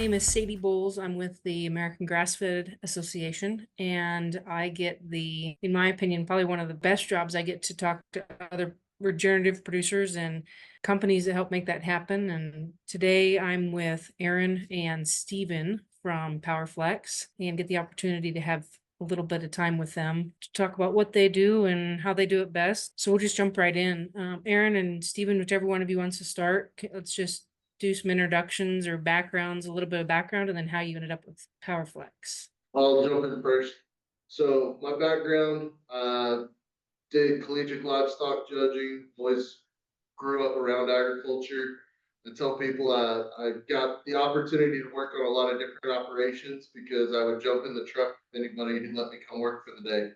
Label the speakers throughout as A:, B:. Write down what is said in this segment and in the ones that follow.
A: name is Sadie Bowles. I'm with the American Grassfed Association, and I get in my opinion, probably one of the best jobs. I get to talk to other regenerative producers and companies that help make that happen. And today I'm with Aaron and Steven from Powerflex and get the opportunity to have a little bit of time with them to talk about what they do and how they do it best. So we'll just jump right in. Aaron and Steven, whichever one of you wants to start, let's just do some introductions or backgrounds, a little bit of background, and then how you ended up with Powerflex.
B: I'll jump in first. So my background, did collegiate livestock judging, always grew up around agriculture. I tell people I got the opportunity to work on a lot of different operations because I would jump in the truck if anybody would let me come work for the day.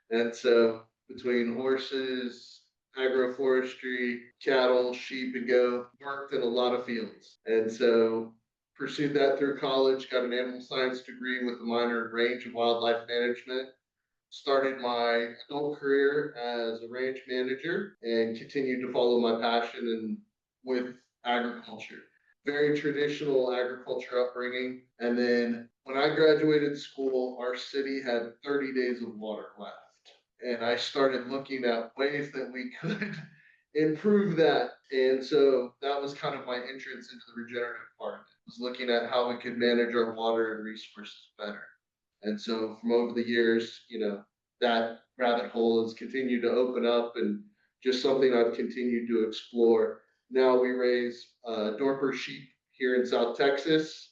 B: And so between horses, agroforestry, cattle, sheep, and goat, worked in a lot of fields. And so pursued that through college, got an animal science degree with a minor in range and wildlife management. Started my adult career as a ranch manager and continued to follow my passion and with agriculture. Very traditional agriculture upbringing. And then when I graduated school, our city had 30 days of water left. And I started looking at ways that we could improve that. And so that was kind of my entrance into the regenerative part. Was looking at how we could manage our water and resources better. And so from over the years, that rabbit hole has continued to open up and just something I've continued to explore. Now we raise Dorper sheep here in South Texas,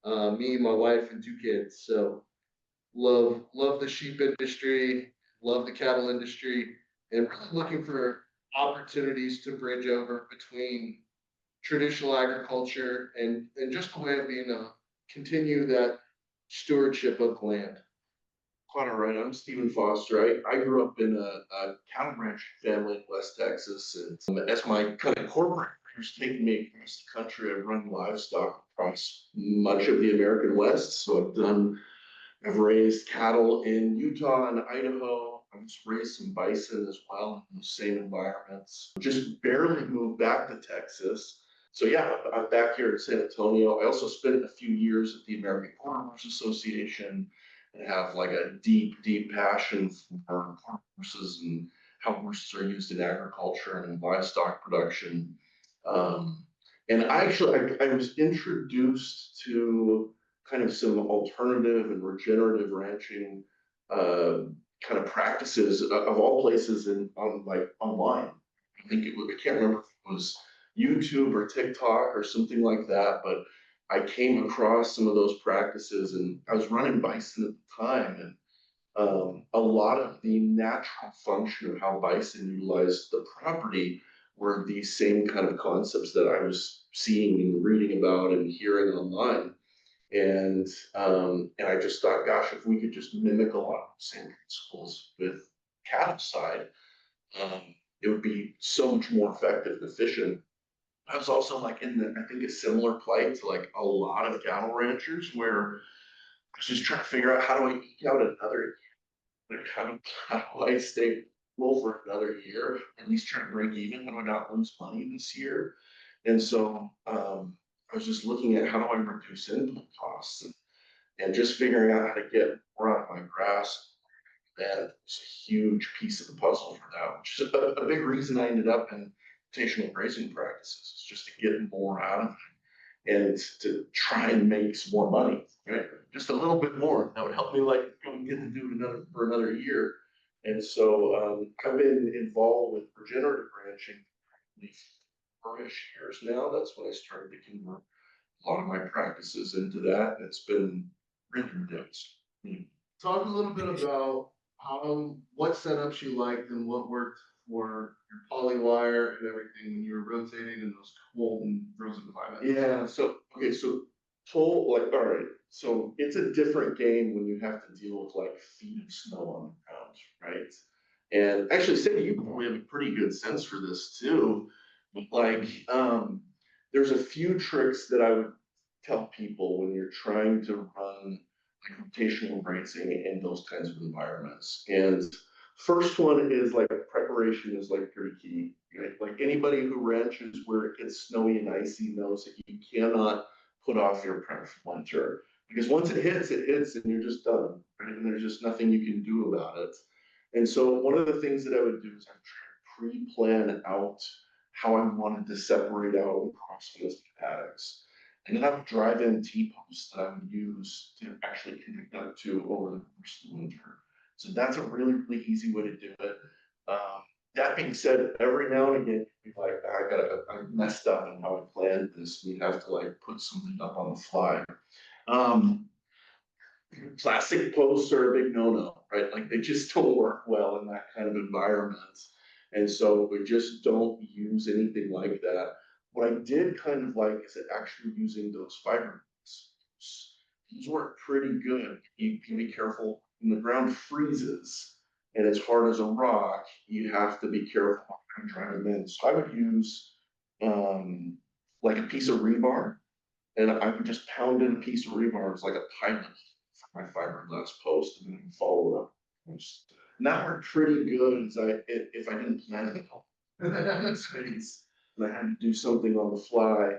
B: me, my wife, and 2 kids. So love the sheep industry, love the cattle industry, and really looking for opportunities to bridge over between traditional agriculture and just a way of being continue that stewardship of land.
C: Quite all right. I'm Stephen Foster. I grew up in a cattle ranch family in West Texas, and as my kind of corporate career's taken me across the country, I've run livestock across much of the American West. So I've raised cattle in Utah and Idaho. I've raised some bison as well in those same environments. Just barely moved back to Texas. So yeah, I'm back here in San Antonio. I also spent a few years at the American Farmers Association and have like a deep passion for horses and how horses are used in agriculture and in livestock production. And I was introduced to kind of some alternative and regenerative ranching kind of practices of all places online. I can't remember if it was YouTube or TikTok or something like that, but I came across some of those practices, and I was running bison at the time, and a lot of the natural function of how bison utilized the property were these same kind of concepts that I was seeing and reading about and hearing online. And I just thought, gosh, if we could just mimic a lot of the same principles with cattle side, it would be so much more effective and efficient. I was also like I think a similar plight to like a lot of cattle ranchers where I was just trying to figure out how do I eke out another, like how do I stay full for another year, at least try to break even, how do I not lose money this year? And so I was just looking at how do I reduce input costs and just figuring out how to get more out of my grass. That was a huge piece of the puzzle for that, which is a big reason I ended up in rotational grazing practices, is just to get more out of it and to try and make some more money, right? Just a little bit more. That would help me like get to do it for another year. And so I've been involved with regenerative ranching for 4-ish years now. That's when I started to convert a lot of my practices into that. And it's been really ridiculous.
B: Talk a little bit about what setups you liked and what worked for your polywire and everything when you were rotating in those cold and frozen climates.
C: Yeah. So all right. So it's a different game when you have to deal with like feet of snow on the ground, right? And actually, Sadie, you probably have a pretty good sense for this too. Like, there's a few tricks that I would tell people when you're trying to run rotational grazing in those kinds of environments. And first one is like preparation is like pretty key. Right? Like anybody who ranches where it gets snowy and icy knows that you cannot put off your prep for winter. Because once it hits and you're just done, right? And there's just nothing you can do about it. And so one of the things that I would do is I try to pre-plan out how I wanted to separate out across those paddocks. And then I would drive in T-posts that I would use to actually connect up to over the course of the winter. So that's a really, really easy way to do it. That being said, every now and again, you'd be like, I messed up on how I planned this. We have to like put something up on the fly. Um, Plastic posts are a big no-no, right? Like they just don't work well in that kind of environment. And so we just don't use anything like that. What I did kind of like is actually using those fiberglass. These work pretty good. You can be careful when the ground freezes and it's hard as a rock, you have to be careful and try them in. So I would use like a piece of rebar, and I would just pound in a piece of rebar as like a pilot for my fiberglass post, and then follow it up. And that worked pretty good as if I didn't plan it all. And I had to do something on the fly.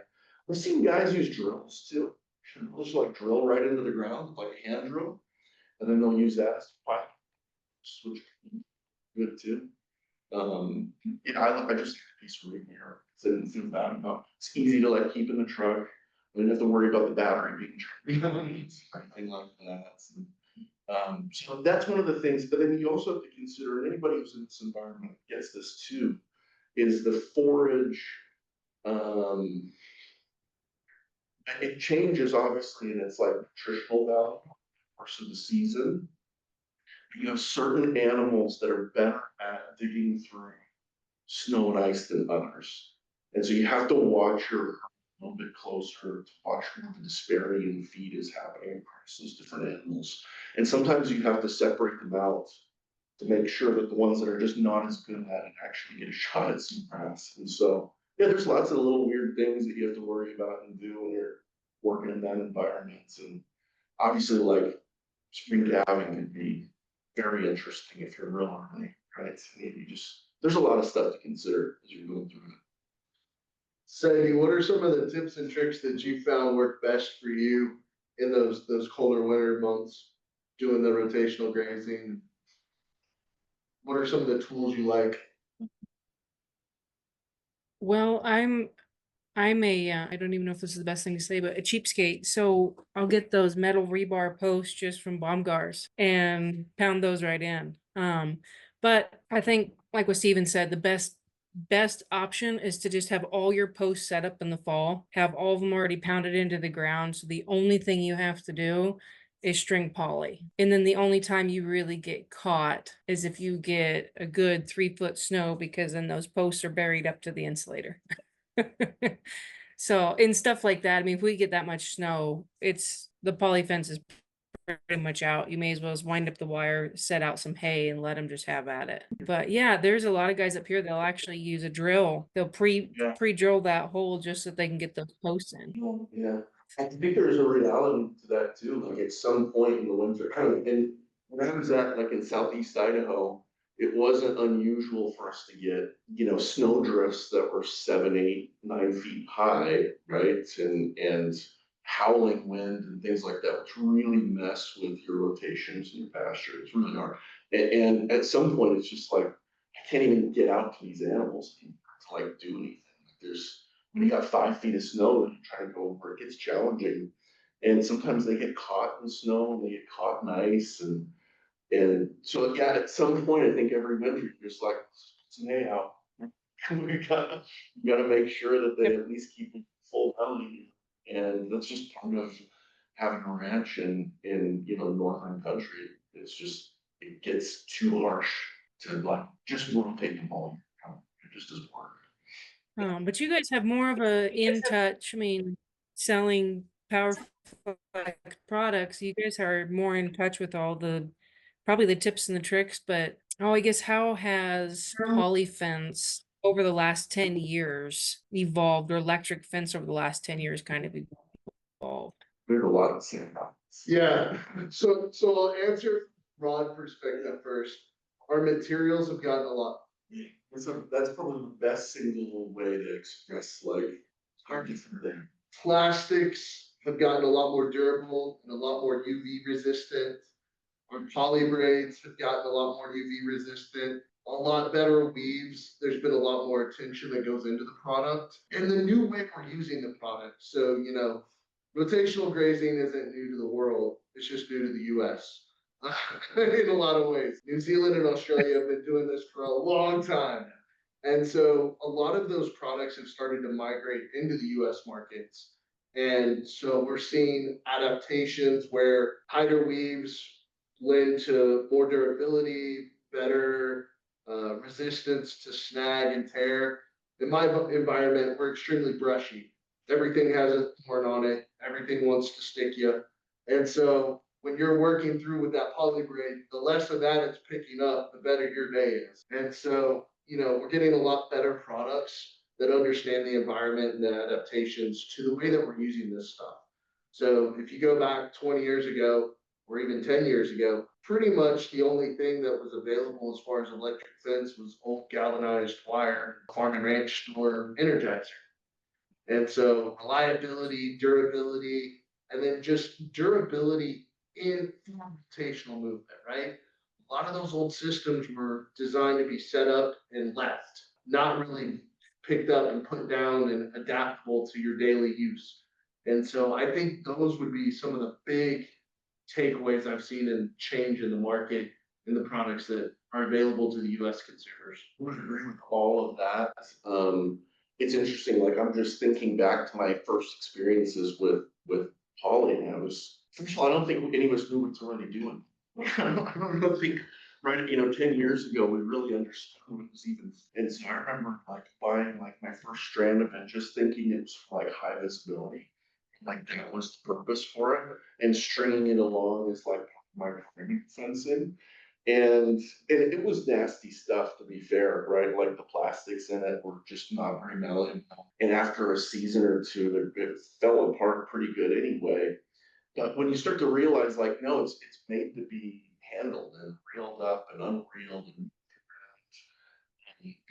C: I've seen guys use drills too. They'll just like drill right into the ground, like a hand drill, and then they'll use that as a pipe, which good too. Yeah, I just had a piece of rebar. So I didn't feel bad about it. It's easy to like keep in the truck. I didn't have to worry about the battery being drained, anything like that. So that's one of the things, but then you also have to consider, and anybody who's in this environment gets this too, is the forage. It changes obviously in its like nutritional value course of the season. You have certain animals that are better at digging through snow and ice than others. And so you have to watch your a little bit closer to watch where the disparity in feed is happening across those different animals. And sometimes you have to separate them out to make sure that the ones that are just not as good at it actually get a shot at some grass. And so, yeah, there's lots of little weird things that you have to worry about and do when you're working in that environment. And obviously, like spring calving can be very interesting if you're real early, right? You just, there's a lot of stuff to consider as you're going through it.
B: Sadie, what are some of the tips and tricks that you found work best for you in those colder winter months doing the rotational grazing? What are some of the tools you like?
A: Well, I'm a I don't even know if this is the best thing to say, but a cheapskate. So I'll get those metal rebar posts just from Baumgars and pound those right in. But I think, like what Steven said, the best option is to just have all your posts set up in the fall, have all of them already pounded into the ground. So the only thing you have to do is string poly. And then the only time you really get caught is if you get a good 3-foot snow, because then those posts are buried up to the insulator. So in stuff like that, I mean, if we get that much snow, it's the poly fence is pretty much out. You may as well just wind up the wire, set out some hay, and let them just have at it. But yeah, there's a lot of guys up here that'll actually use a drill. They'll pre-drill that hole just so they can get those posts in.
C: Yeah, I think there's a reality to that too. Like at some point in the winter, and when I was at like in southeast Idaho, it wasn't unusual for us to get, snow drifts that were 7, 8, 9 feet high, right? And howling wind and things like that, which really mess with your rotations in your pasture. It's really hard. And at some point, it's just like I can't even get out to these animals to like do anything. There's when you got 5 feet of snow and you try to go over, it gets challenging. And sometimes they get caught in snow and they get caught in ice. And so, yeah, at some point, I think every winter, you're just like, it's an hay out. You gotta make sure that they at least keep it full belly. And that's just part of having a ranch in northern country. It's just, it gets too harsh to like just rotate them all. It just doesn't work.
A: But you guys have more of a in touch, I mean, selling Powerflex products, you guys are more in touch with all the, probably the tips and the tricks, but I guess how has poly fence over the last 10 years evolved, or electric fence over the last 10 years kind of evolved?
C: There's a lot of sand.
B: Yeah, so I'll answer broad perspective first. Our materials have gotten a lot.
C: That's probably the best single way to express like our different thing.
B: Plastics have gotten a lot more durable and a lot more UV resistant. Our poly braids have gotten a lot more UV resistant, a lot better weaves. There's been a lot more attention that goes into the product and the new way we're using the product. So, rotational grazing isn't new to the world. It's just new to the US in a lot of ways. New Zealand and Australia have been doing this for a long time. And so a lot of those products have started to migrate into the US markets. And so we're seeing adaptations where tighter weaves lend to more durability, better resistance to snag and tear. In my environment, we're extremely brushy. Everything has a thorn on it. Everything wants to stick you. And so when you're working through with that poly braid, the less of that it's picking up, the better your day is. And so, we're getting a lot better products that understand the environment and the adaptations to the way that we're using this stuff. So if you go back 20 years ago, or even 10 years ago, pretty much the only thing that was available as far as electric fence was old galvanized wire, farm and ranch store energizer. And so reliability, durability, and then just durability in rotational movement, right? A lot of those old systems were designed to be set up and left, not really picked up and put down and adaptable to your daily use. And so I think those would be some of the big takeaways I've seen and change in the market in the products that are available to the US consumers.
C: I would agree with all of that. It's interesting, like I'm just thinking back to my first experiences with poly, and first of all, I don't think any of us knew what to really do. I don't think, right, 10 years ago, we really understood what it was even. And so I remember like buying like my first strand of it, just thinking it was for like high visibility. Like that was the purpose for it, and stringing it along is like my premium fencing. And it was nasty stuff, to be fair, right? Like the plastics in it were just not very malleable. And after a season or two, it fell apart pretty good anyway. But when you start to realize, like, no, it's made to be handled and reeled up and unreeled, and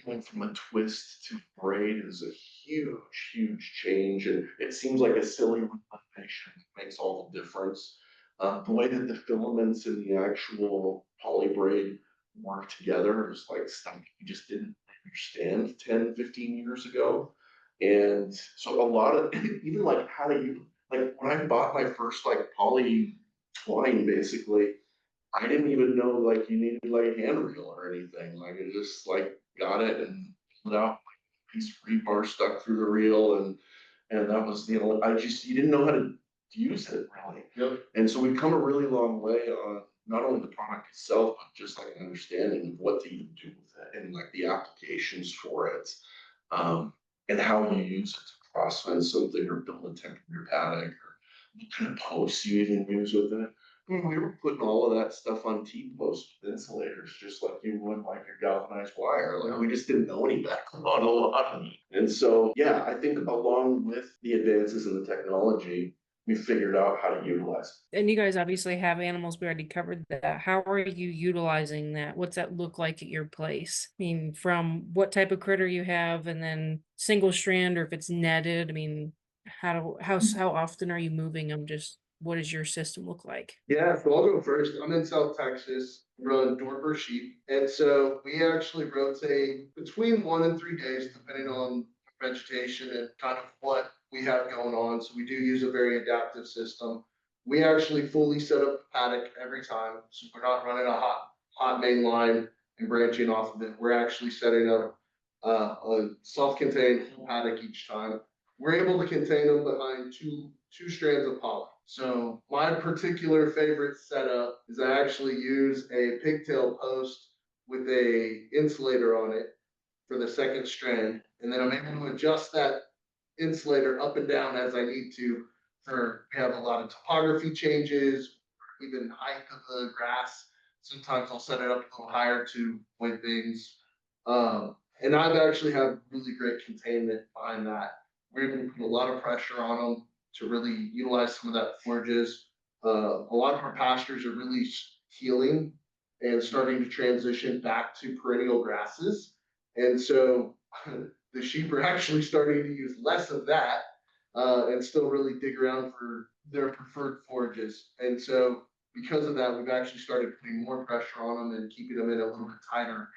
C: going from a twist to braid is a huge, huge change. And it seems like a silly renovation makes all the difference. The way that the filaments in the actual poly braid work together is like stuff you just didn't understand 10, 15 years ago. And so a lot of, even like how do you, like when I bought my first like poly twine, basically, I didn't even know like you needed like a hand reel or anything. Like it just like got it and pulled out like a piece of rebar stuck through the reel, and that was, you didn't know how to use it really.
B: Yep.
C: And so we've come a really long way on not only the product itself, but just like an understanding of what to even do with it and like the applications for it. And how you use it to cross fence something or build a temporary paddock, or what kind of posts you even use with it. I mean, we were putting all of that stuff on T-posts with insulators, just like you would like your galvanized wire. Like we just didn't know any better on a lot of it. And so, yeah, I think along with the advances in the technology, we figured out how to utilize it.
A: And you guys obviously have animals. We already covered that. How are you utilizing that? What's that look like at your place? I mean, from what type of critter you have, and then single strand, or if it's netted. I mean, how often are you moving them? Just what does your system look like?
B: Yeah, so I'll go first. I'm in South Texas, run Dorper sheep. And so we actually rotate between 1 and 3 days, depending on vegetation and kind of what we have going on. So we do use a very adaptive system. We actually fully set up the paddock every time. So we're not running a hot main line and branching off of it. We're actually setting up a self-contained paddock each time. We're able to contain them behind two strands of pollen. So my particular favorite setup is I actually use a pigtail post with a insulator on it for the second strand. And then I'm able to adjust that insulator up and down as I need to. We have a lot of topography changes, even height of the grass. Sometimes I'll set it up a little higher to avoid things. And I've actually had really great containment behind that. We're able to put a lot of pressure on them to really utilize some of that forages. A lot of our pastures are really healing and starting to transition back to perennial grasses. And so the sheep are actually starting to use less of that and still really dig around for their preferred forages. And so because of that, we've actually started putting more pressure on them and keeping them in a little bit tighter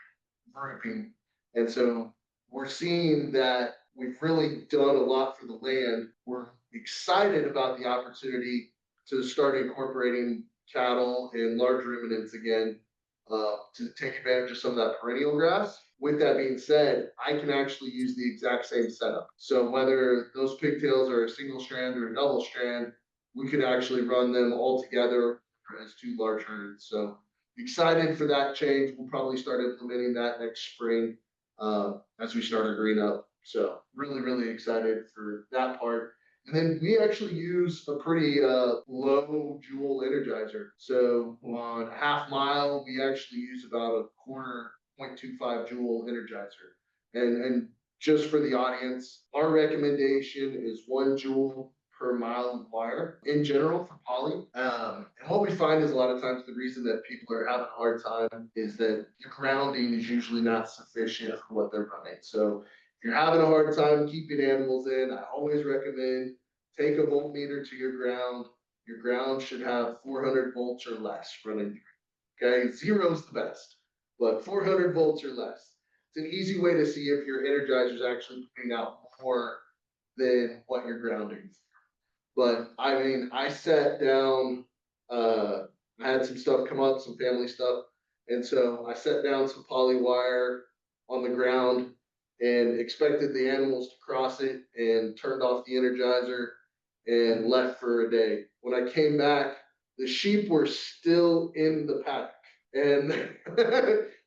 B: grouping. And so we're seeing that we've really done a lot for the land. We're excited about the opportunity to start incorporating cattle and large ruminants again, to take advantage of some of that perennial grass. With that being said, I can actually use the exact same setup. So whether those pigtails are a single strand or a double strand, we could actually run them all together as two large herds. So excited for that change. We'll probably start implementing that next spring, as we start our green up. So really, really excited for that part. And then we actually use a pretty low joule energizer. So on half mile, we actually use about a quarter 0.25 joule energizer. And just for the audience, our recommendation is 1 joule per mile of wire in general for poly. And what we find is a lot of times the reason that people are having a hard time is that the grounding is usually not sufficient for what they're running. So if you're having a hard time keeping animals in, I always recommend take a voltmeter to your ground. Your ground should have 400 volts or less running through. Okay, zero is the best, but 400 volts or less. It's an easy way to see if your energizer is actually putting out more than what you're grounding. But I mean, I sat down, I had some stuff come up, some family stuff. And so I set down some poly wire on the ground and expected the animals to cross it and turned off the energizer and left for a day. When I came back, the sheep were still in the paddock. And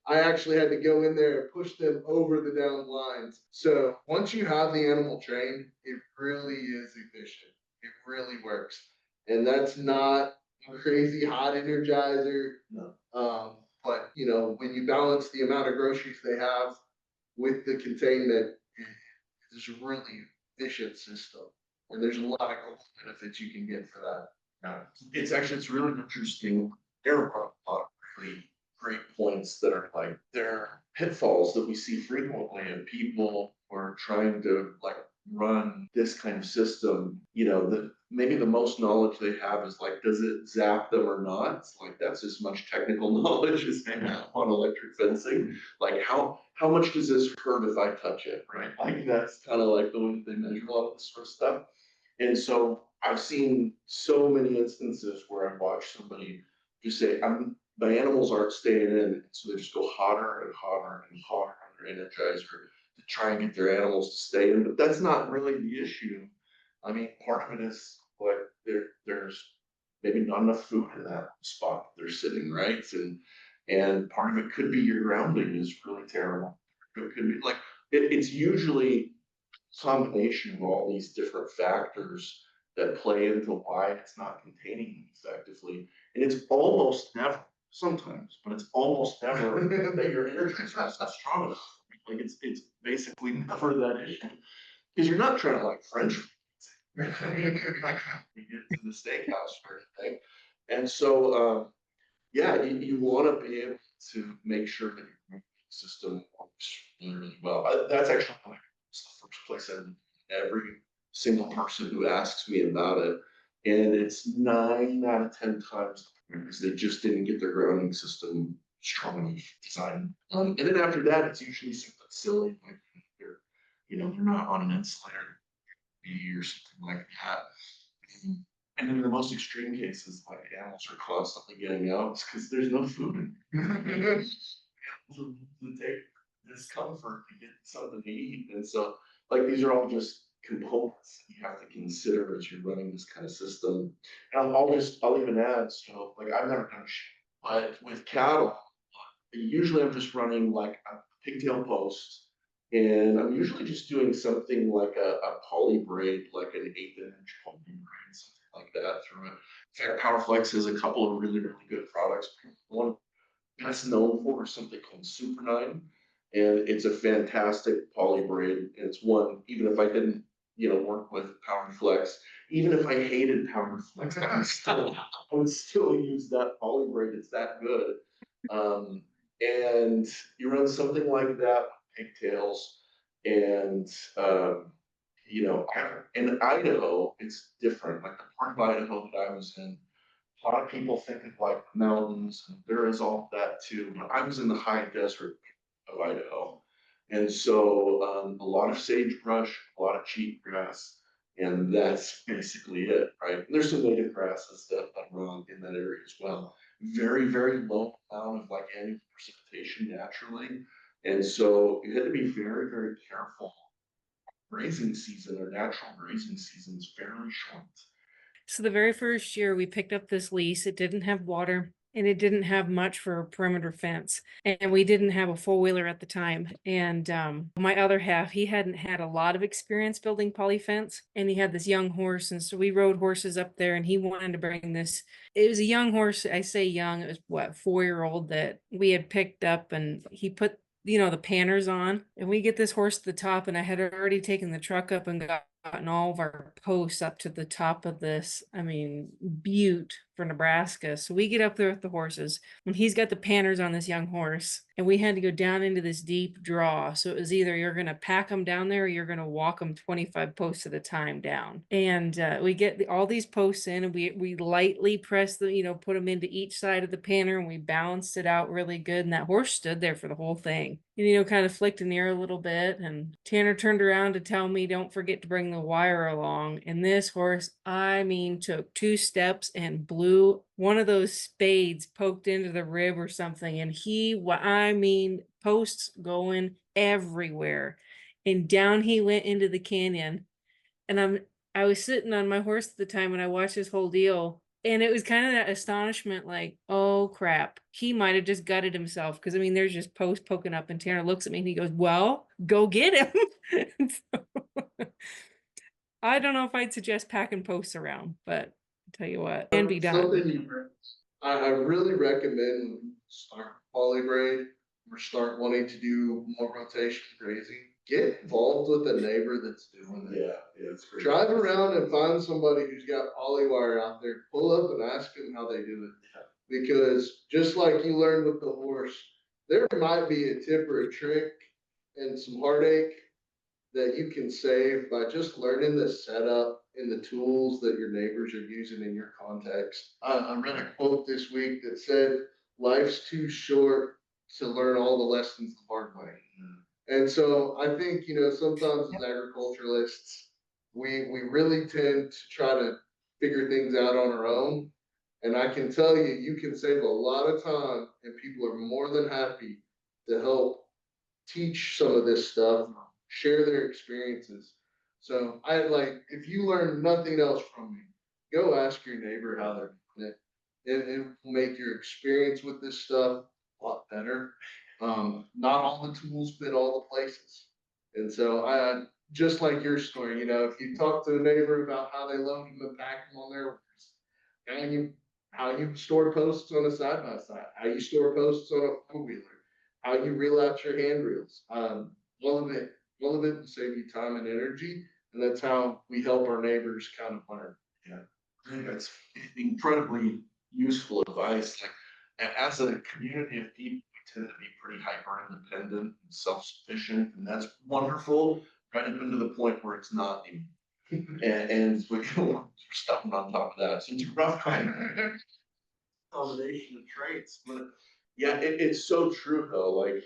B: I actually had to go in there and push them over the down lines. So once you have the animal trained, it really is efficient. It really works. And that's not a crazy hot energizer.
C: No.
B: But you know, when you balance the amount of groceries they have with the containment, it's a really efficient system. And there's a lot of benefits you can get for that.
C: It's really interesting. There are a lot of really great points that are like, there are pitfalls that we see frequently, and people are trying to like run this kind of system. You know, maybe the most knowledge they have is like, does it zap them or not? It's like, that's as much technical knowledge as they have on electric fencing. Like, how much does this hurt if I touch it, right? Like, that's kind of like the way they measure a lot of this sort of stuff. And so I've seen so many instances where I've watched somebody just say, my animals aren't staying in, so they just go hotter and hotter and hotter on their energizer to try and get their animals to stay in. But that's not really the issue. I mean, part of it is like there's maybe not enough food in that spot they're sitting, right? And part of it could be your grounding is really terrible. It could be like it's usually combination of all these different factors that play into why it's not containing effectively. And it's almost never, sometimes, but it's almost never that your energy is not strong enough. Like it's basically never that issue. Because you're not trying to like French you get to the steakhouse or anything. And so yeah, you want to be able to make sure that your system works really, really well. That's actually it's the first place in every single person who asks me about it. And it's 9 out of 10 times because they just didn't get their grounding system strongly designed. And then after that, it's usually something silly, like they're not on an insulator or something like that. And in the most extreme cases, like animals are constantly getting out because there's no food. Animals take discomfort to get something to eat. And so, like, these are all just components that you have to consider as you're running this kind of system. And I'll even add, so, like, I've never done shit, but with cattle, usually I'm just running like a pigtail post. And I'm usually just doing something like a poly braid, like an 1/8" poly braid, something like that through it. In fact, Powerflex has a couple of really, really good products. One that's known for something called Super 9, and it's a fantastic poly braid. It's one, even if I didn't, work with Powerflex, even if I hated Powerflex, I would still use that poly braid. It's that good. And you run something like that with pigtails, and you know, in Idaho, it's different. Like the part of Idaho that I was in, a lot of people think of like mountains, and there is all that too. But I was in the high desert of Idaho. And so a lot of sagebrush, a lot of cheatgrass, and that's basically it, right? And there's some native grasses that run in that area as well. Very, very low amount of like annual precipitation naturally. And so you had to be very, very careful. Grazing season or natural grazing season is fairly short.
A: So the very first year we picked up this lease, it didn't have water and it didn't have much for a perimeter fence. And we didn't have a four-wheeler at the time. And my other half, he hadn't had a lot of experience building poly fence, and he had this young horse. And so we rode horses up there, and he wanted to bring this. It was a young horse. I say young, it was what, 4-year-old that we had picked up, and he put, you know, the panners on, and we get this horse to the top, and I had already taken the truck up and gotten all of our posts up to the top of this, I mean, butte for Nebraska. So we get up there with the horses, and he's got the panners on this young horse, and we had to go down into this deep draw. So it was either you're going to pack them down there or you're going to walk them 25 posts at a time down. And we get all these posts in, and we lightly press the, you know, put them into each side of the panner, and we balanced it out really good. And that horse stood there for the whole thing, and, you know, kind of flicked an ear a little bit. And Tanner turned around to tell me, don't forget to bring the wire along. And this horse, I mean, took 2 steps and blew one of those spades, poked into the rib or something. And I mean, posts going everywhere. And down he went into the canyon. And I was sitting on my horse at the time, and I watched this whole deal. And it was kind of that astonishment, like, oh crap, he might have just gutted himself. Cause I mean, there's just posts poking up, and Tanner looks at me and he goes, well, go get him. So, I don't know if I'd suggest packing posts around, but I'll tell you what, can be done.
B: Something I really recommend when you start polygrade or start wanting to do more rotation grazing, get involved with a neighbor that's doing it.
C: Yeah, it's great.
B: Drive around and find somebody who's got poly wire out there, pull up and ask them how they do it. Because just like you learned with the horse, there might be a tip or a trick and some heartache that you can save by just learning the setup and the tools that your neighbors are using in your context. I read a quote this week that said, life's too short to learn all the lessons the hard way. And so I think, you know, sometimes as agriculturalists, we really tend to try to figure things out on our own. And I can tell you, you can save a lot of time, and people are more than happy to help teach some of this stuff, share their experiences. So if you learn nothing else from me, go ask your neighbor how they're doing it. It will make your experience with this stuff a lot better. Not all the tools fit all the places. And so just like your story, you know, if you talk to a neighbor about how they load them and pack them on their horse, how you store posts on a side by side, how you store posts on a four-wheeler, how you reel out your hand reels. All of it will save you time and energy, and that's how we help our neighbors kind of learn.
C: Yeah, I think that's incredibly useful advice. Like, as a community of people, we tend to be pretty hyper independent and self-sufficient, and that's wonderful, right up into the point where it's not anymore. And we're stepping on top of that. So it's a rough kind of combination of traits. But yeah, it's so true though. Like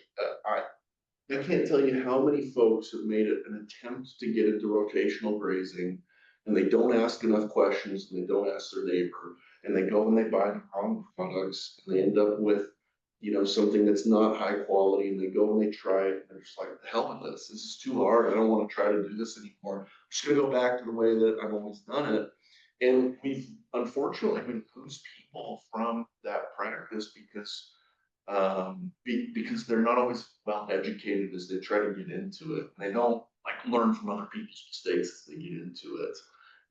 C: I can't tell you how many folks have made it an attempt to get into rotational grazing, and they don't ask enough questions, and they don't ask their neighbor, and they go and they buy the wrong products, and they end up with, you know, something that's not high quality, and they go and they try it, and they're just like, the hell with this. This is too hard. I don't want to try to do this anymore. I'm just gonna go back to the way that I've always done it. And we've unfortunately lose people from that practice because they're not always well educated as they try to get into it. They don't like learn from other people's mistakes as they get into it.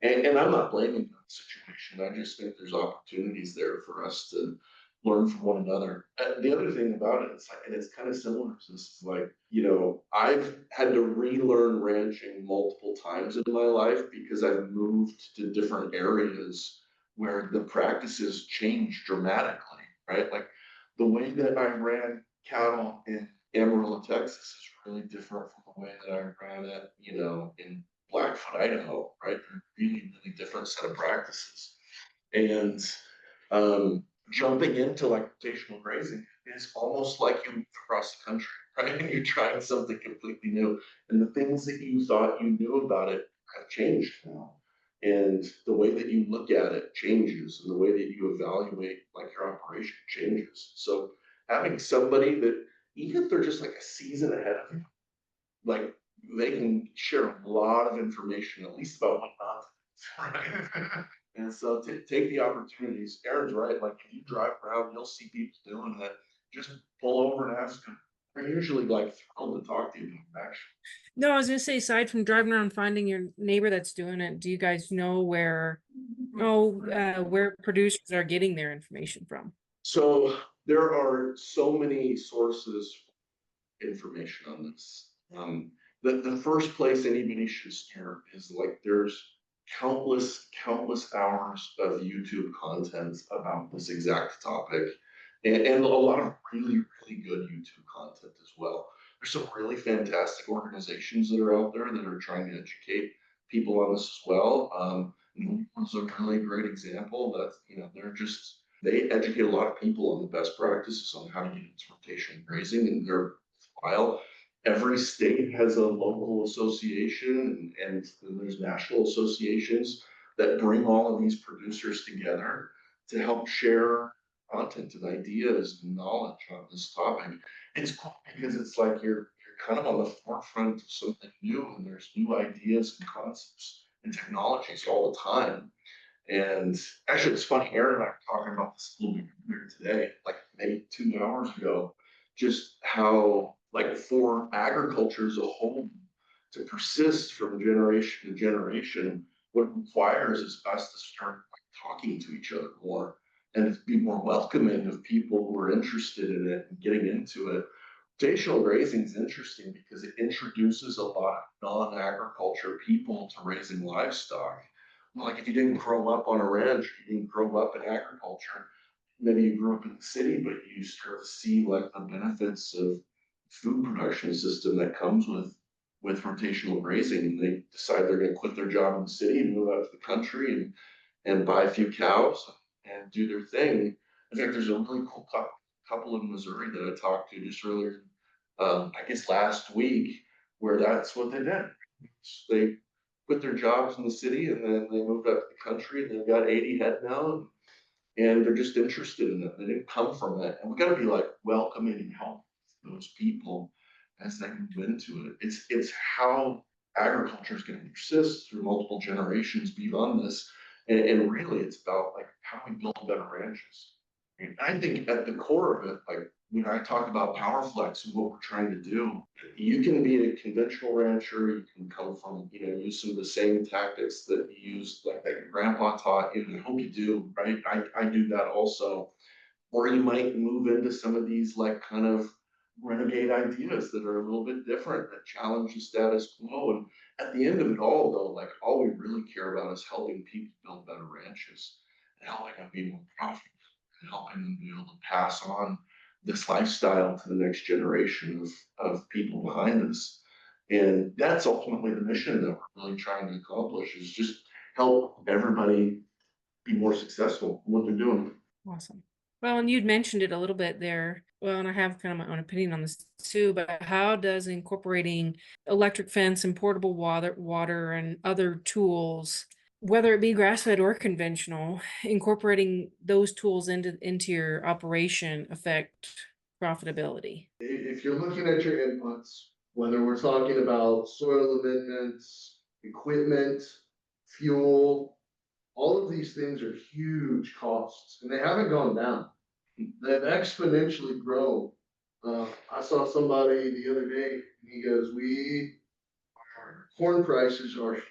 C: And I'm not blaming that situation. I just think there's opportunities there for us to learn from one another. The other thing about it, it's like, and it's kind of similar to this, is like, you know, I've had to relearn ranching multiple times in my life because I've moved to different areas where the practices change dramatically, right? Like the way that I ran cattle in Amarillo, Texas is really different from the way that I ran it, you know, in Blackfoot, Idaho, right? They're really, really different set of practices. And jumping into like rotational grazing is almost like you move across the country, right? And you're trying something completely new. And the things that you thought you knew about it have changed now. And the way that you look at it changes, and the way that you evaluate like your operation changes. So having somebody that, even if they're just like a season ahead of you, like they can share a lot of information, at least about what not to do, right? And so take the opportunities. Aaron's right. Like if you drive around, you'll see people doing that. Just pull over and ask them. They're usually like thrilled to talk to you, actually.
A: No, I was gonna say, aside from driving around finding your neighbor that's doing it, do you guys know where producers are getting their information from?
C: So there are so many sources for information on this. The first place anybody should start is like there's countless hours of YouTube content about this exact topic, and a lot of really good YouTube content as well. There's some really fantastic organizations that are out there that are trying to educate people on this as well. It's a really great example that, they educate a lot of people on the best practices on how to get into rotation grazing, and they're while every state has a local association, and there's national associations that bring all of these producers together to help share content and ideas and knowledge on this topic. It's cool because it's like you're kind of on the forefront of something new, and there's new ideas and concepts and technologies all the time. And actually, it's funny, Aaron and I were talking about this a little bit earlier today, like maybe 2 hours ago, just how, like, for agriculture as a whole to persist from generation to generation, what it requires is us to start talking to each other more and to be more welcoming of people who are interested in it and getting into it. Rotational grazing is interesting because it introduces a lot of non-agriculture people to raising livestock. Like if you didn't grow up on a ranch, you didn't grow up in agriculture, maybe you grew up in the city, but you start to see like the benefits of food production system that comes with rotational grazing. And they decide they're going to quit their job in the city and move out to the country and buy a few cows and do their thing. In fact, there's a really cool couple in Missouri that I talked to just earlier, I guess last week, where that's what they did. They quit their jobs in the city and then they moved out to the country, and they've got 80 head now, and they're just interested in it. They didn't come from it. And we got to be like welcoming and help those people as they move into it. It's how agriculture is going to persist through multiple generations beyond this. And really it's about like how we build better ranches. And I think at the core of it, like when I talk about Powerflex and what we're trying to do, you can be a conventional rancher, you can come from, use some of the same tactics that you used, like that your grandpa taught you, and I hope you do, right? I do that also. Or you might move into some of these like kind of renegade ideas that are a little bit different, that challenge the status quo. And at the end of it all, though, like all we really care about is helping people build better ranches and helping them be more profitable and helping them be able to pass on this lifestyle to the next generation of people behind us. And that's ultimately the mission that we're really trying to accomplish, is just help everybody be more successful in what they're doing.
A: Awesome. Well, and you'd mentioned it a little bit there. Well, and I have kind of my own opinion on this too, but how does incorporating electric fence and portable water and other tools, whether it be grass-fed or conventional, incorporating those tools into your operation affect profitability?
B: If you're looking at your inputs, whether we're talking about soil amendments, equipment, fuel, all of these things are huge costs, and they haven't gone down. They've exponentially grown. I saw somebody the other day, and he goes, our corn prices are,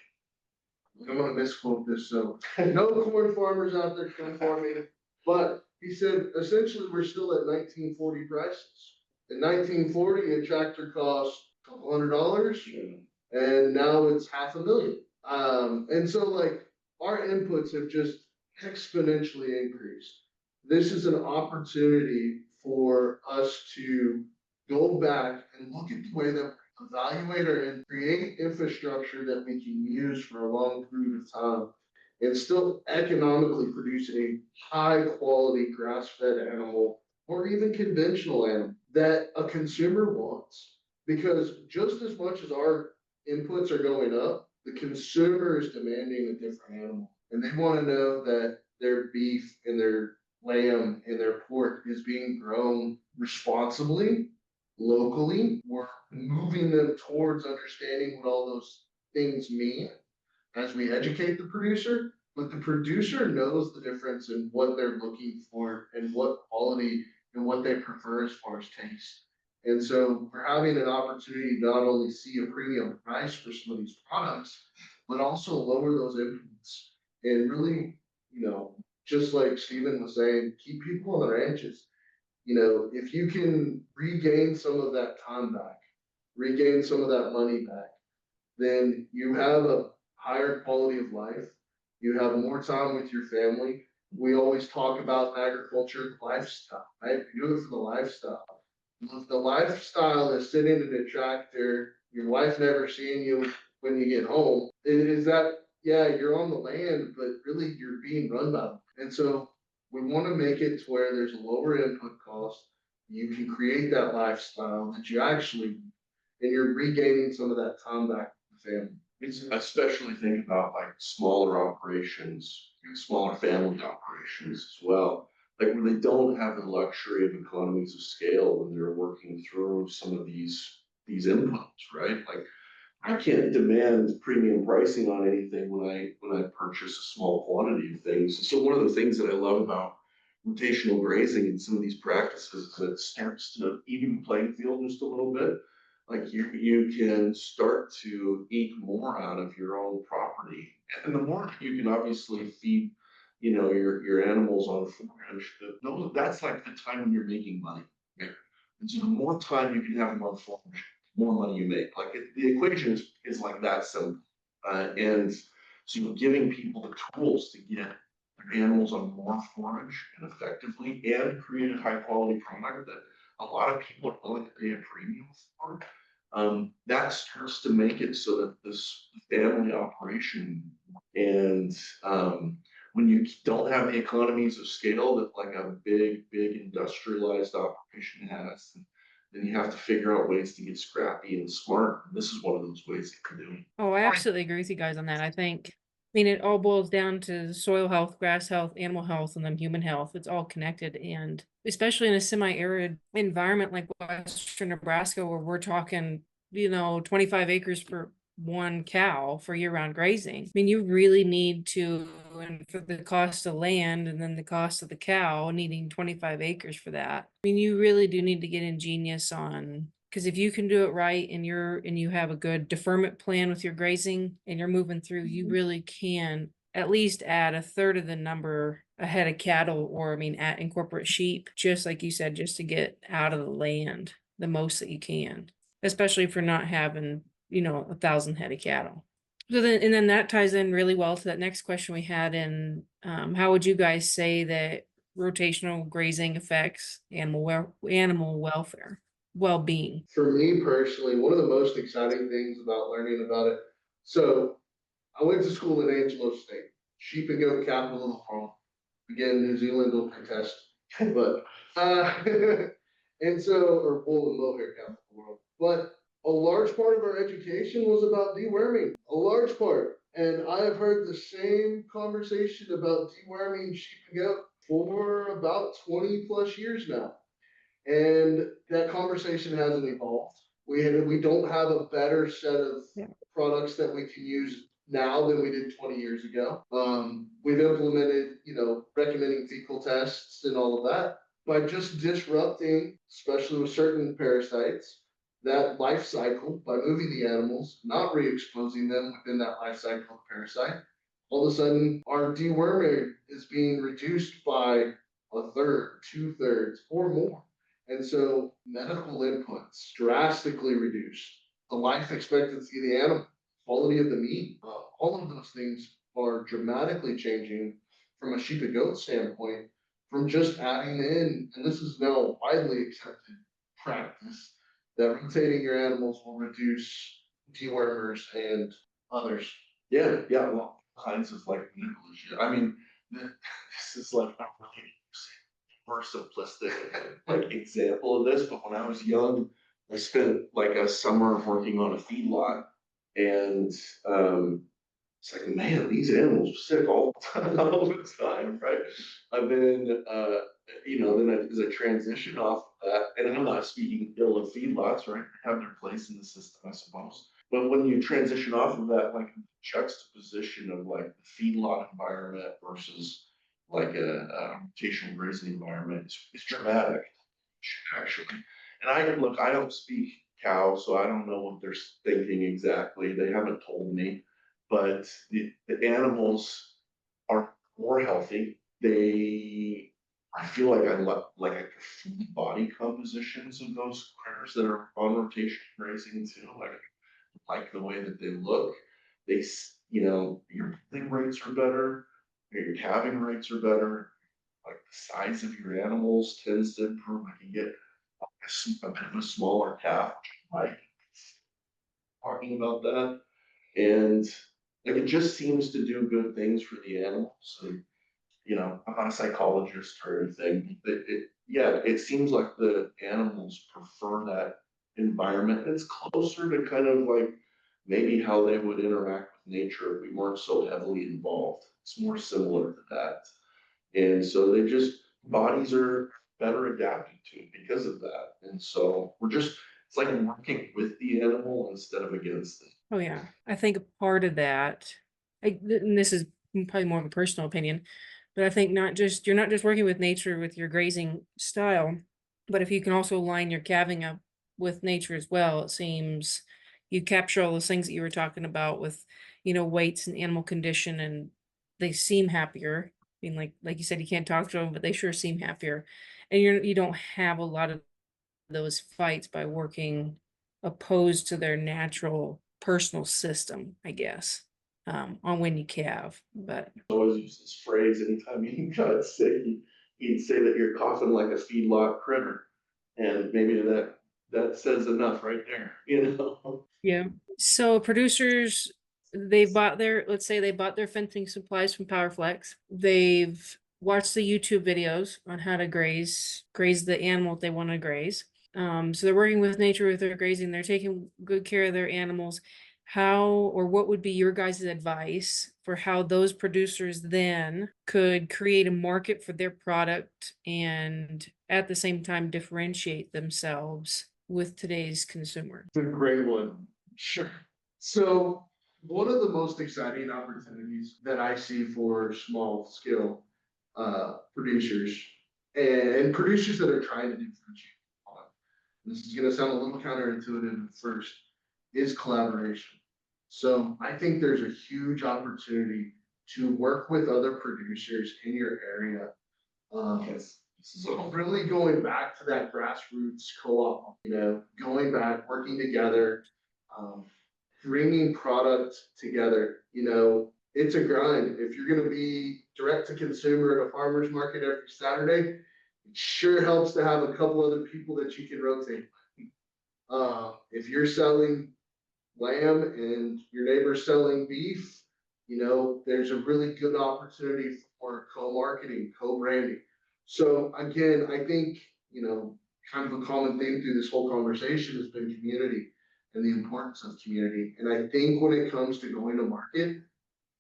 B: I'm gonna misquote this, so no corn farmers out there come for me, but he said, essentially, we're still at 1940 prices. In 1940, a tractor cost $200, and now it's $500,000. And so like our inputs have just exponentially increased. This is an opportunity for us to go back and look at the way that we're evaluate and create infrastructure that we can use for a long period of time and still economically produce a high quality grass fed animal or even conventional animal that a consumer wants. Because just as much as our inputs are going up, the consumer is demanding a different animal. And they want to know that their beef and their lamb and their pork is being grown responsibly, locally. We're moving them towards understanding what all those things mean as we educate the producer, but the producer knows the difference in what they're looking for and what quality and what they prefer as far as taste. And so we're having an opportunity to not only see a premium price for some of these products, but also lower those inputs and really, just like Stephen was saying, keep people on the ranches. If you can regain some of that time back, regain some of that money back, then you have a higher quality of life. You have more time with your family. We always talk about agriculture lifestyle, right? You do it for the lifestyle. If the lifestyle is sitting in a tractor, your wife never seeing you when you get home, is that, yeah, you're on the land, but really you're being run by them. And so we want to make it to where there's a lower input cost. You can create that lifestyle that you actually, and you're regaining some of that time back with the family.
C: It's especially think about like smaller operations, smaller family operations as well. Like where they don't have the luxury of economies of scale when they're working through some of these inputs, right? Like I can't demand premium pricing on anything when I purchase a small quantity of things. So one of the things that I love about rotational grazing and some of these practices is that it starts to even the playing field just a little bit. Like you can start to eat more out of your own property, and the more you can obviously feed, your animals on forage. That's like the time when you're making money. Okay? And so the more time you can have them on forage, the more money you make. Like the equation is like that simple. And so you're giving people the tools to get their animals on more forage and effectively and create a high quality product that a lot of people are willing to pay a premium for. That starts to make it so that this family operation and when you don't have the economies of scale that like a big industrialized operation has, then you have to figure out ways to get scrappy and smart. And this is one of those ways that you're doing.
A: Oh, I absolutely agree with you guys on that. I mean, it all boils down to soil health, grass health, animal health, and then human health. It's all connected. And especially in a semi-arid environment like Western Nebraska, where we're talking, 25 acres for one cow for year-round grazing. I mean, you really need to, and for the cost of land and then the cost of the cow, needing 25 acres for that. I mean, you really do need to get ingenious on, because if you can do it right and you have a good deferment plan with your grazing and you're moving through, you really can at least add a third of the number a head of cattle, or incorporate sheep, just like you said, just to get out of the land the most that you can, especially if you're not having 1,000 head of cattle. So then that ties in really well to that next question we had. And how would you guys say that rotational grazing affects animal welfare, well-being?
B: For me personally, one of the most exciting things about learning about it. So I went to school in Angelo State, sheep and goat capital of the world. Again, New Zealand will protest, but and so, or bull and mohair capital of the world. But a large part of our education was about deworming, a large part. And I have heard the same conversation about deworming sheep and goat for about 20 plus years now. And that conversation hasn't evolved. We don't have a better set of products that we can use now than we did 20 years ago. We've implemented, recommending fecal tests and all of that by just disrupting, especially with certain parasites, that life cycle by moving the animals, not re-exposing them within that life cycle of parasite. All of a sudden, our deworming is being reduced by a third, 2/3, or more. And so medical inputs drastically reduced. The life expectancy of the animal, quality of the meat, all of those things are dramatically changing from a sheep and goat standpoint, from just adding in, and this is now widely accepted practice, that rotating your animals will reduce dewormers and others.
C: Yeah, yeah, well, kinds of like manipulation. I mean, this is like a really more simplistic like example of this, but when I was young, I spent like a summer working on a feedlot, and it's like, man, these animals are sick all the time, all the time, right? And then, as I transition off of that, and I'm not speaking ill of feedlots, right? They have their place in the system, I suppose. But when you transition off of that, like juxtaposition of like the feedlot environment versus like a rotational grazing environment is dramatic, actually. And I don't speak cow, so I don't know what they're thinking exactly. They haven't told me, but the animals are more healthy. I feel like I prefer the body compositions of those critters that are on rotation grazing too. Like the way that they look. Your breeding rates are better, your calving rates are better. Like the size of your animals tends to improve. I can get a bit of a smaller calf, like talking about that. And like it just seems to do good things for the animals. And I'm not a psychologist or anything. Yeah, it seems like the animals prefer that environment. It's closer to kind of like maybe how they would interact with nature if we weren't so heavily involved. It's more similar to that. And so bodies are better adapted to it because of that. And so it's like working with the animal instead of against it.
A: Oh yeah, I think part of that, and this is probably more of a personal opinion, but I think you're not just working with nature with your grazing style, but if you can also line your calving up with nature as well, it seems you capture all those things that you were talking about with, weights and animal condition, and they seem happier. I mean, like you said, you can't talk to them, but they sure seem happier, and you don't have a lot of those fights by working opposed to their natural personal system, I guess, on when you calve. But
C: I always use this phrase anytime you got sick, he'd say that you're coughing like a feedlot critter. And maybe that says enough right there.
A: yeah. So producers, let's say they bought their fencing supplies from Powerflex. They've watched the YouTube videos on how to graze the animal that they want to graze. So they're working with nature with their grazing. They're taking good care of their animals. How or what would be your guys' advice for how those producers then could create a market for their product and at the same time differentiate themselves with today's consumer?
B: It's a great one. Sure. So one of the most exciting opportunities that I see for small scale producers and producers that are trying to differentiate, this is going to sound a little counterintuitive at first, is collaboration. So I think there's a huge opportunity to work with other producers in your area.
C: Yes.
B: So really going back to that grassroots co-op, going back, working together, um, bringing product together, it's a grind. If you're going to be direct to consumer at a farmer's market every Saturday, it sure helps to have a couple other people that you can rotate. If you're selling lamb and your neighbor's selling beef, there's a really good opportunity for co-marketing, co-branding. So again, I think, kind of a common theme through this whole conversation has been community and the importance of community. And I think when it comes to going to market,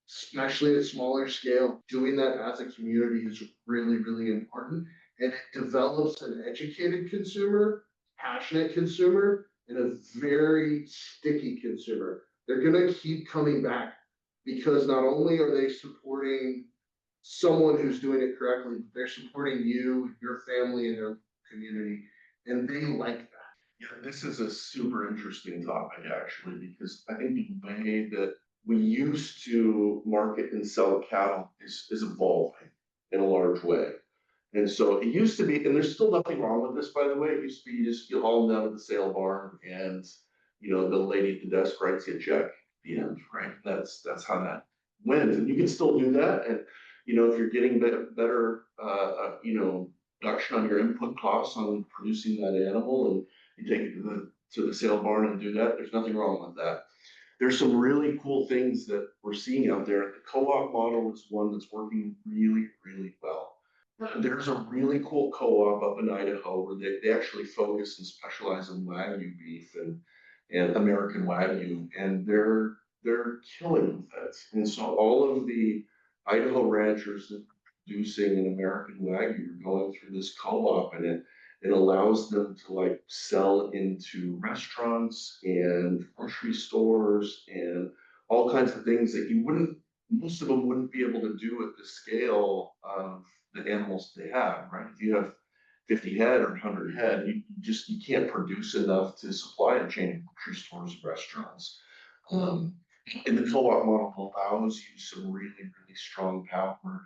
B: especially at smaller scale, doing that as a community is really, really important. And it develops an educated consumer, passionate consumer, and a very sticky consumer. They're going to keep coming back because not only are they supporting someone who's doing it correctly, but they're supporting you, your family, and their community. And they like that.
C: Yeah, this is a super interesting topic actually, because I think the way that we used to market and sell cattle is evolving in a large way. And so it used to be, and there's still nothing wrong with this, by the way. It used to be you haul them down to the sale barn, and the lady at the desk writes you a check at the end, right? That's how that went, and you can still do that. And if you're getting better, reduction on your input costs on producing that animal, and you take it to to the sale barn and do that. There's nothing wrong with that. There's some really cool things that we're seeing out there. The co-op model is one that's working really, really well. There's a really cool co-op up in Idaho where they actually focus and specialize in Wagyu beef and American Wagyu, and they're killing with it. And so all of the Idaho ranchers that are producing an American Wagyu are going through this co-op, and it allows them to like sell into restaurants and grocery stores and all kinds of things that you wouldn't, most of them wouldn't be able to do at the scale of the animals they have, right? If you have 50 head or 100 head, you can't produce enough to supply a chain of grocery stores and restaurants. And the co-op model allows you some really, really strong power.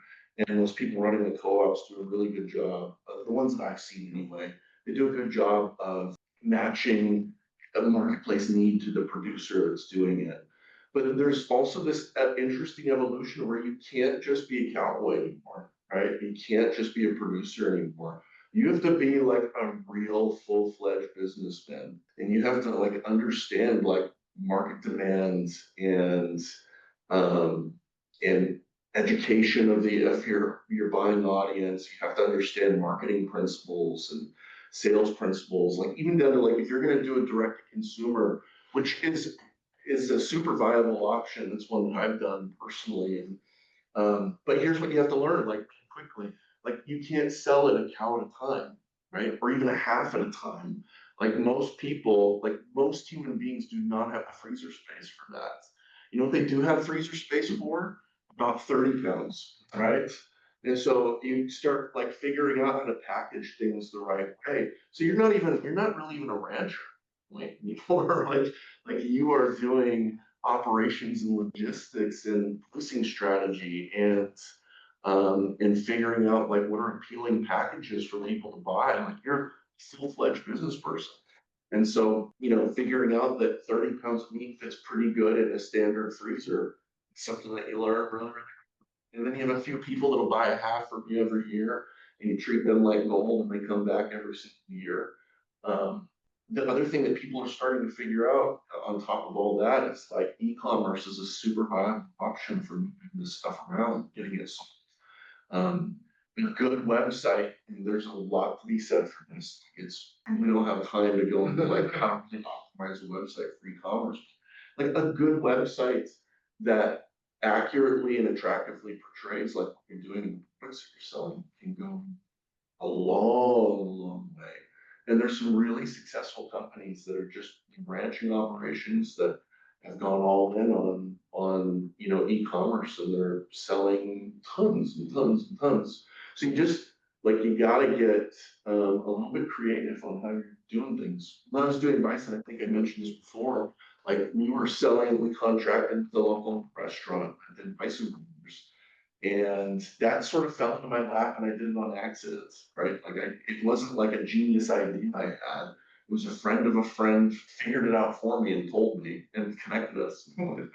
C: And those people running the co-ops do a really good job. The ones that I've seen anyway, they do a good job of matching a marketplace need to the producer that's doing it. But there's also this interesting evolution where you can't just be a cowboy anymore, right? You can't just be a producer anymore. You have to be like a real full-fledged businessman, and you have to like understand like market demands um and education of your buying audience. You have to understand marketing principles and sales principles, like even down to like if you're going to do a direct to consumer, which is a super viable option. It's one that I've done personally. And but here's what you have to learn, like quickly, like you can't sell it a cow at a time, right? Or even a half at a time. Like most people, like most human beings do not have the freezer space for that. You know what they do have freezer space for? About 30 pounds, right? And so you start like figuring out how to package things the right way. So you're not really even a rancher, like anymore. Like you are doing operations and logistics and pricing strategy and figuring out like what are appealing packages for people to buy. Like you're a full-fledged business person. And so, figuring out that 30 pounds of meat fits pretty good in a standard freezer, it's something that you learn really, really. And then you have a few people that'll buy a half from you every year, and you treat them like gold, and they come back every single year. Um, the other thing that people are starting to figure out on top of all that is like e-commerce is a super high option for moving this stuff around, getting it sold. Um, a good website, and there's a lot to be said for this. We don't have time to go into like how to optimize a website for e-commerce. Like a good website that accurately and attractively portrays like what you're doing and the products that you're selling can go a long, long way. And there's some really successful companies that are just branching operations that have gone all in on e-commerce, and they're selling tons and tons and tons. So you gotta get a little bit creative on how you're doing things. When I was doing bison, I think I mentioned this before. Like we contracted the local restaurant, I did bison burgers. And that sort of fell into my lap, and I did it on accident, right? It wasn't like a genius idea I had. It was a friend of a friend figured it out for me and told me and connected us. And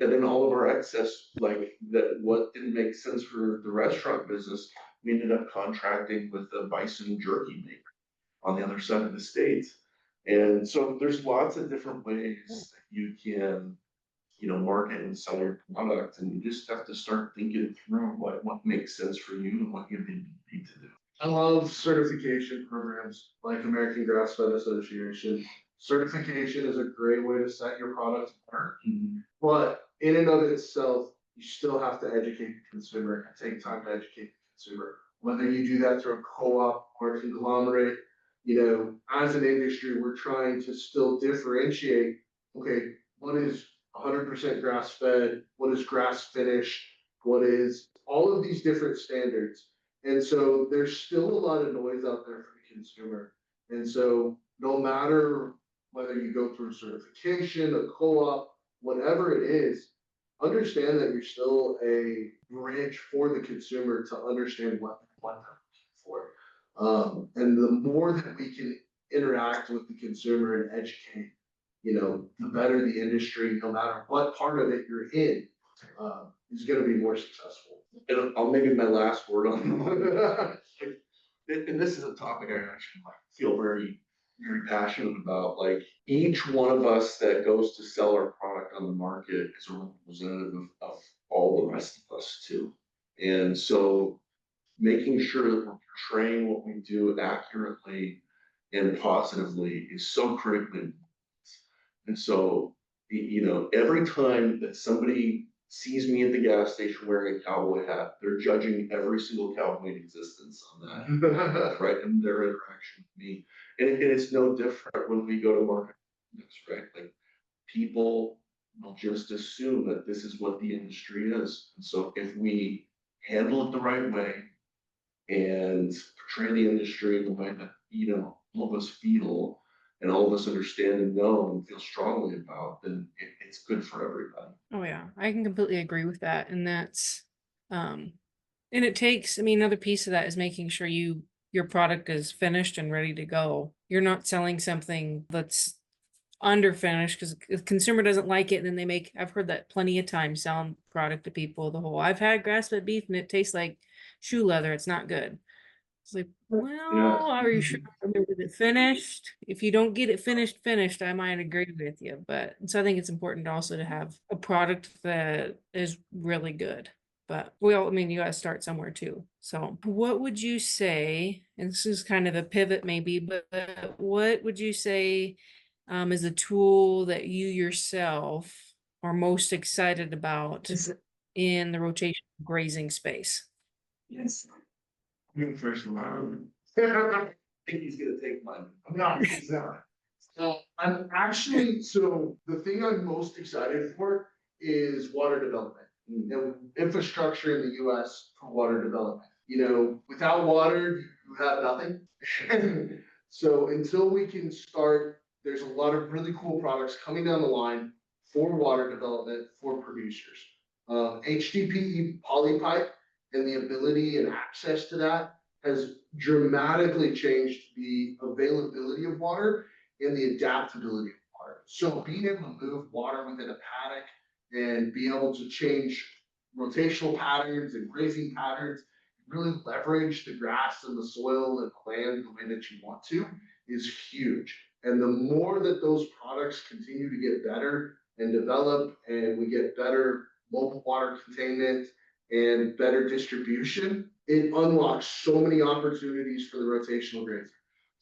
C: then all of our excess, like that, what didn't make sense for the restaurant business, we ended up contracting with the bison jerky maker on the other side of the state. And so there's lots of different ways that you can market and sell your product, and you just have to start thinking through what makes sense for you and what you need to do.
B: I love certification programs like American Grassfed Association. Certification is a great way to set your product apart, but in and of itself, you still have to educate the consumer and take time to educate the consumer. Whether you do that through a co-op or a conglomerate, as an industry, we're trying to still differentiate, okay, what is 100% grass fed, what is grass finished, what is all of these different standards. And so there's still a lot of noise out there for the consumer. And so no matter whether you go through certification, a co-op, whatever it is, understand that you're still a bridge for the consumer to understand what they're looking for. And the more that we can interact with the consumer and educate, the better the industry, no matter what part of it you're in, is going to be more successful.
C: And I'll maybe my last word on and this is a topic I actually feel very very passionate about. Like each one of us that goes to sell our product on the market is a representative of all the rest of us too. And so making sure that we're portraying what we do accurately and positively is so critically important. And so, you know, every time that somebody sees me at the gas station wearing a cowboy hat, they're judging every single cowboy in existence on that, right? And their interaction with me. And it's no different when we go to market, right? Like people will just assume that this is what the industry is. And so if we handle it the right way and portray the industry in the way that, you know, all of us feel and all of us understand and know and feel strongly about, then it's good for everybody.
A: Oh yeah, I can completely agree with that. And that's and it takes, I mean, another piece of that is making sure your product is finished and ready to go. You're not selling something that's underfinished because the consumer doesn't like it, and then they make, I've heard that plenty of times selling product to people, the whole I've had grass-fed beef and it tastes like shoe leather, it's not good. It's like, well,
C: Yeah.
A: are you sure? Is it finished? If you don't get it finished, I might agree with you. But so I think it's important also to have a product that is really good. But I mean, you got to start somewhere too. So what would you say, and this is kind of a pivot maybe, but what would you say is a tool that you yourself are most excited about in the rotation grazing space?
C: Yes. First of all, I think he's gonna take mine.
B: No, he's not. I'm actually, so the thing I'm most excited for is water development. You know, infrastructure in the US for water development. You know, without water, you have nothing. So until we can start, there's a lot of really cool products coming down the line for water development for producers. HDPE polypipe and the ability and access to that has dramatically changed the availability of water and the adaptability of water. So being able to move water within a paddock and be able to change rotational patterns and grazing patterns, really leverage the grass and the soil and the land the way that you want to is huge. And the more that those products continue to get better and develop, and we get better mobile water containment and better distribution, it unlocks so many opportunities for the rotational grazer.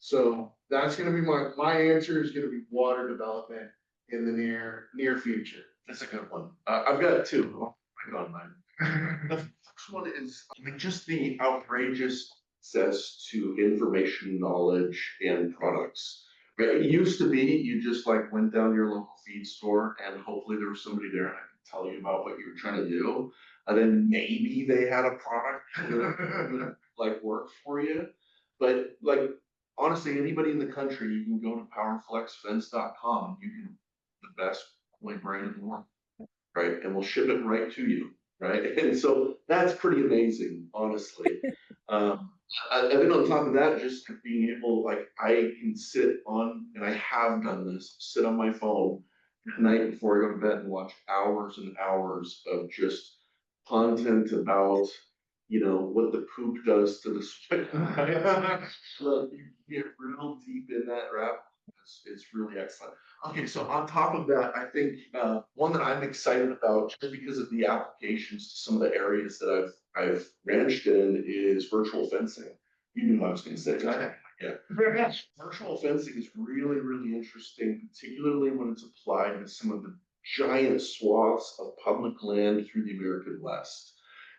B: So that's going to be my answer is going to be water development in the near future.
C: That's a good one. I've got two. I'll bring on mine. The first one is, I mean, just the outrageous access to information, knowledge, and products. Right? It used to be you just like went down to your local feed store and hopefully there was somebody there and I could tell you about what you were trying to do. And then maybe they had a product that would like work for you. But like honestly, anybody in the country, you can go to powerflexfence.com and you can the best point brand in the world, right? And we'll ship it right to you, right? And so that's pretty amazing, honestly. And then on top of that, just being able, like, I can sit on, and I have done this, sit on my phone at night before I go to bed and watch hours and hours of just content about, you know, what the poop does to the soil. So you get real deep in that rabbit hole. It's really excellent. Okay, so on top of that, I think one that I'm excited about just because of the applications to some of the areas that I've ranched in is virtual fencing. You knew what I was going to say. Yeah. Virtual fencing is really, really interesting, particularly when it's applied to some of the giant swaths of public land through the American West.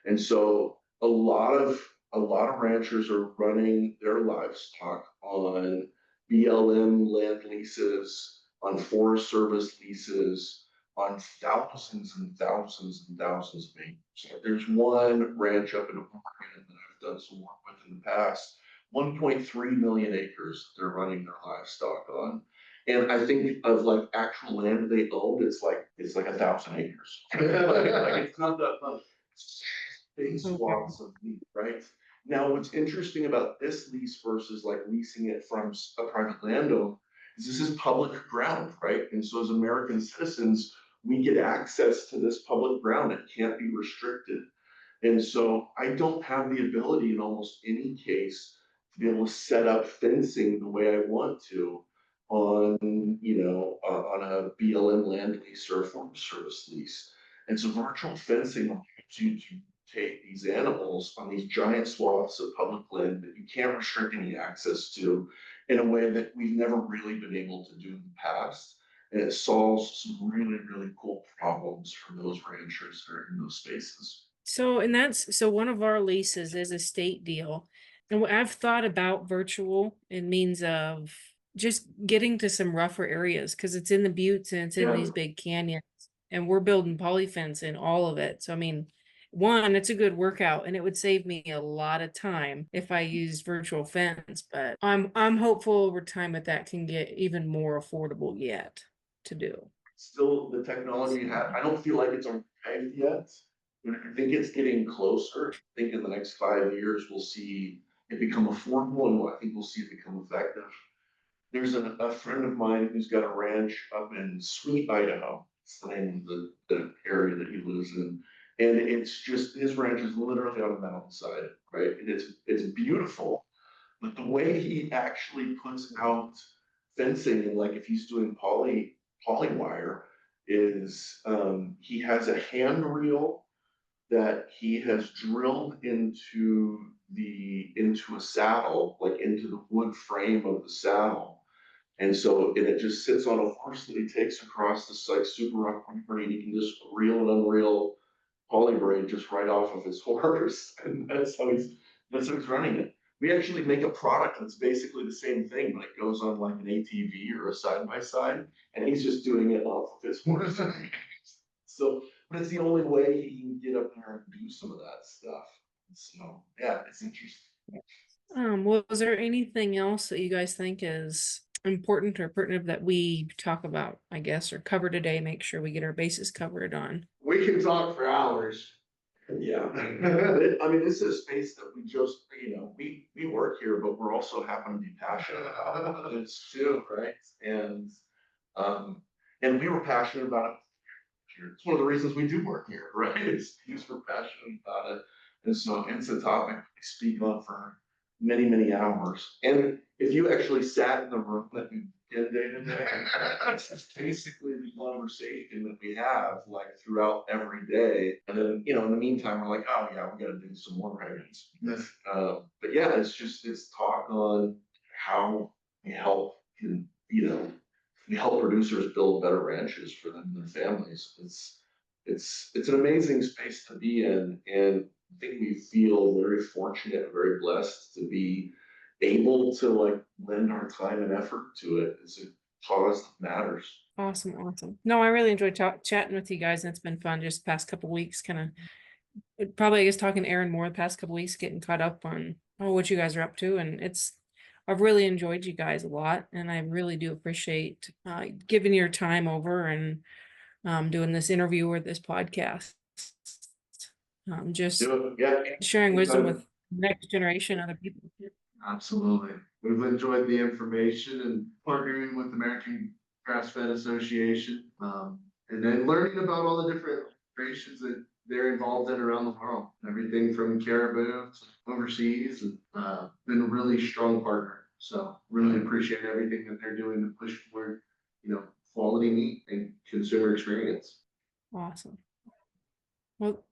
C: And so a lot of ranchers are running their livestock on BLM land leases, on Forest Service leases, on thousands and thousands and thousands of acres. There's one ranch up in Oregon that I've done some work with in the past, 1.3 million acres they're running their livestock on. And I think of like actual land they own, it's like 1,000 acres. Like it's not that much. Big swaths of meat, right? Now, what's interesting about this lease versus like leasing it from a private landowner is this is public ground, right? And so as American citizens, we get access to this public ground. It can't be restricted. And so I don't have the ability in almost any case to be able to set up fencing the way I want to on, on a BLM land lease or a Forest Service lease. And so virtual fencing allows you to take these animals on these giant swaths of public land that you can't restrict any access to in a way that we've never really been able to do in the past. And it solves some really, really cool problems for those ranchers that are in those spaces.
A: So, and so one of our leases is a state deal. And what I've thought about virtual in means of just getting to some rougher areas because it's in the buttes and it's in these big canyons. And we're building polyfence in all of it. So, I mean, one, it's a good workout and it would save me a lot of time if I used virtual fence, but I'm hopeful over time that can get even more affordable yet to do.
C: Still, the technology I don't feel like it's arrived yet, but I think it's getting closer. I think in the next 5 years, we'll see it become affordable, and I think we'll see it become effective. There's a friend of mine who's got a ranch up in Sweet, Idaho. It's the name of the area that he lives in. And it's just, his ranch is literally on a mountainside, right? And it's beautiful. But the way he actually puts out fencing, and like if he's doing poly wire, is he has a hand reel that he has drilled into a saddle, like into the wood frame of the saddle. And so it just sits on a horse that he takes across this like super rough country, and he can just reel and unreel poly braid just right off of his horse. And that's how he's running it. We actually make a product that's basically the same thing, but it goes on like an ATV or a side by side, and he's just doing it off of his horse. So, but it's the only way he can get up there and do some of that stuff. So yeah, it's interesting.
A: Well, is there anything else that you guys think is important or pertinent that we talk about, I guess, or cover today? Make sure we get our bases covered on.
B: We can talk for hours.
C: Yeah, I mean, this is a space that we just, we work here, but we're also happen to be passionate about this too, right? And we were passionate about it. It's one of the reasons we do work here, right? It's because we're passionate about it. And so it's a topic we speak on for many, many hours. And if you actually sat in the room that we did day to day, that's basically the conversation that we have like throughout every day. And then, in the meantime, we're like, oh yeah, we got to do some more writings. But yeah, it's talk on how we help, we help producers build better ranches for them and their families. It's an amazing space to be in, and I think we feel very fortunate and very blessed to be able to like lend our time and effort to it. It's a cause that matters.
A: Awesome. No, I really enjoyed chatting with you guys, and it's been fun just the past couple weeks, kind of probably I guess talking to Aaron more the past couple weeks, getting caught up on what you guys are up to. And I've really enjoyed you guys a lot, and I really do appreciate giving your time over and doing this interview or this podcast. Just sharing wisdom with next generation, other people.
B: Absolutely. We've enjoyed the information and partnering with the American Grass-Fed Association, and then learning about all the different operations that they're involved in around the world. Everything from caribou to overseas, and been a really strong partner. So really appreciate everything that they're doing to push forward, quality meat and consumer experience.
A: Awesome. Well,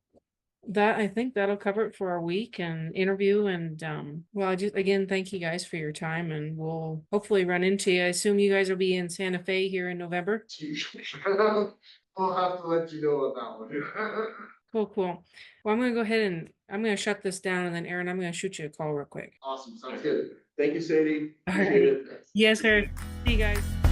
A: I think that'll cover it for our week and interview. And well, I just again thank you guys for your time, and we'll hopefully run into you. I assume you guys will be in Santa Fe here in November.
B: I'll have to let you know about that one.
A: Cool. Well, I'm gonna go ahead and I'm gonna shut this down, and then Aaron, I'm gonna shoot you a call real quick.
B: Awesome, sounds good.
C: Thank you, Sadie.
A: All
C: Appreciate
A: right.
C: it.
A: Yes, sir. See you guys.